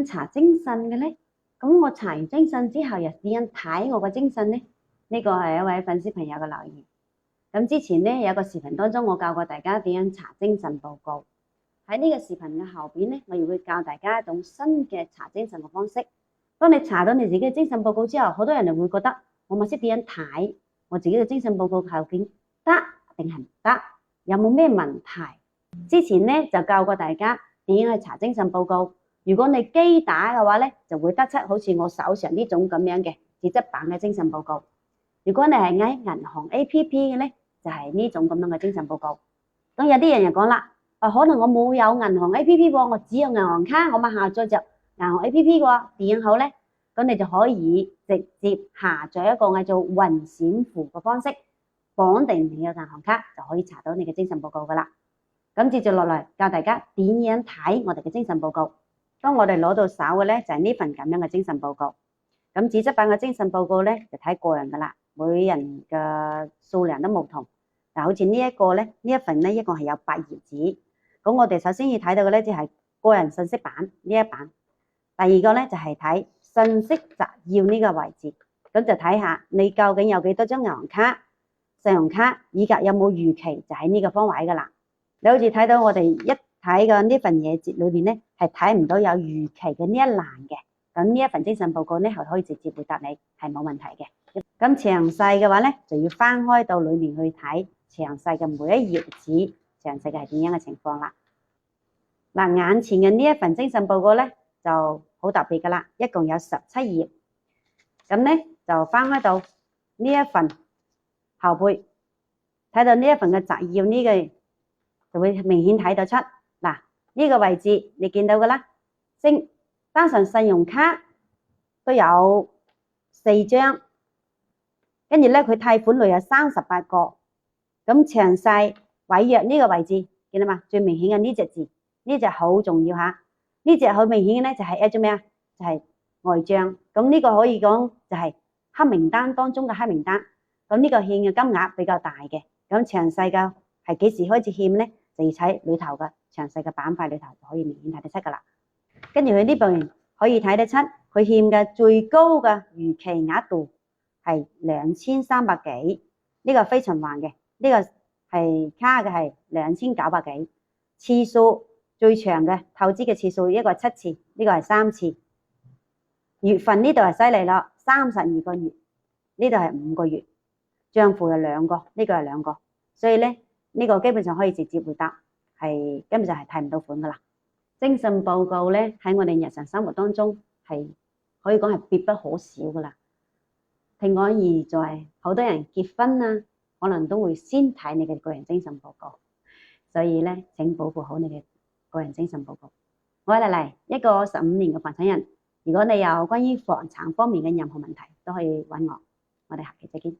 查精神嘅呢？咁我查完精神之後又點樣睇我個精神呢？呢個係一位粉絲朋友嘅留言。咁之前呢，有個視頻當中我教過大家點樣查精神報告。喺呢個視頻嘅後邊呢，我亦會教大家一種新嘅查精神嘅方式。當你查到你自己嘅精神報告之後，好多人就會覺得我唔識點樣睇我自己嘅精神報告究竟得定係唔得，有冇咩問題？之前呢就教過大家點樣去查精神報告。如果你機打嘅話呢，就會得出好似我手上呢種咁樣嘅紙質版嘅精神報告。如果你係喺銀行 APP 嘅呢，就係呢種咁樣嘅精神報告。咁有啲人就講啦，可能我冇有銀行 APP 喎，我只有銀行卡，我咪下載就銀行 APP 嘅喎，點樣好呢？咁你就可以直接下載一個嗌做雲閃付嘅方式，綁定你嘅銀行卡就可以查到你嘅精神報告噶啦。咁接住落嚟教大家點樣睇我哋嘅精神報告。當我哋攞到手嘅呢，就係呢份咁樣嘅精神報告。咁紙質版嘅精神報告呢，就睇個人噶啦，每人嘅數量都唔同。嗱，好似呢一個呢，呢一份呢一共係有8頁紙。咁我哋首先要睇到嘅呢，就係個人信息版呢一版。第二個呢，就係睇信息摘要呢個位置。咁就睇下你究竟有幾多張銀行卡、信用卡，以及有冇逾期，就喺呢個方位噶啦。你好似睇到我哋一睇嘅呢份嘢節裏邊呢，係睇唔到有逾期嘅呢一欄嘅。咁呢一份精神報告呢，係可以直接回答你，係冇問題嘅。咁詳細嘅話呢，就要翻開到裏面去睇詳細嘅每一頁紙，詳細嘅係點樣嘅情況啦。嗱，眼前嘅呢一份精神報告呢，就好特別噶啦，一共有17頁。咁呢，就翻開到呢一份後背，睇到呢一份嘅摘要呢個，就會明顯睇得出。嗱，呢個位置你見到噶啦，單純信用卡都有4張，跟住咧佢貸款類有38個。咁詳細違約呢個位置見到嘛？最明顯嘅呢隻字，呢隻好重要吓。呢隻好明顯嘅咧就係一張咩啊？就係呆賬。咁呢個可以講就係黑名單當中嘅黑名單。咁呢個欠嘅金額比較大嘅。咁詳細嘅係幾時開始欠咧？就要睇裏頭嘅詳細嘅板塊裏頭就可以明顯睇得出噶啦。跟住佢呢邊可以睇得出，佢欠嘅最高嘅逾期額度係2300幾，呢個非循環嘅，呢個係卡嘅係2900幾，次數最長嘅透支嘅次數一個係7次，呢個係3次，月份呢度係犀利咯，32個月，呢度係5個月，賬戶有2個，呢個係2個，所以咧呢個基本上可以直接回答，係根本就係睇唔到款噶啦。精神報告咧喺我哋日常生活當中係可以講係必不可少噶啦。聽講而在好多人結婚啊，可能都會先睇你嘅個人精神報告，所以咧請保護好你嘅個人精神報告。我係麗麗，一個15年嘅房產人。如果你有關於房產方面嘅任何問題，都可以揾我。我哋下期再見。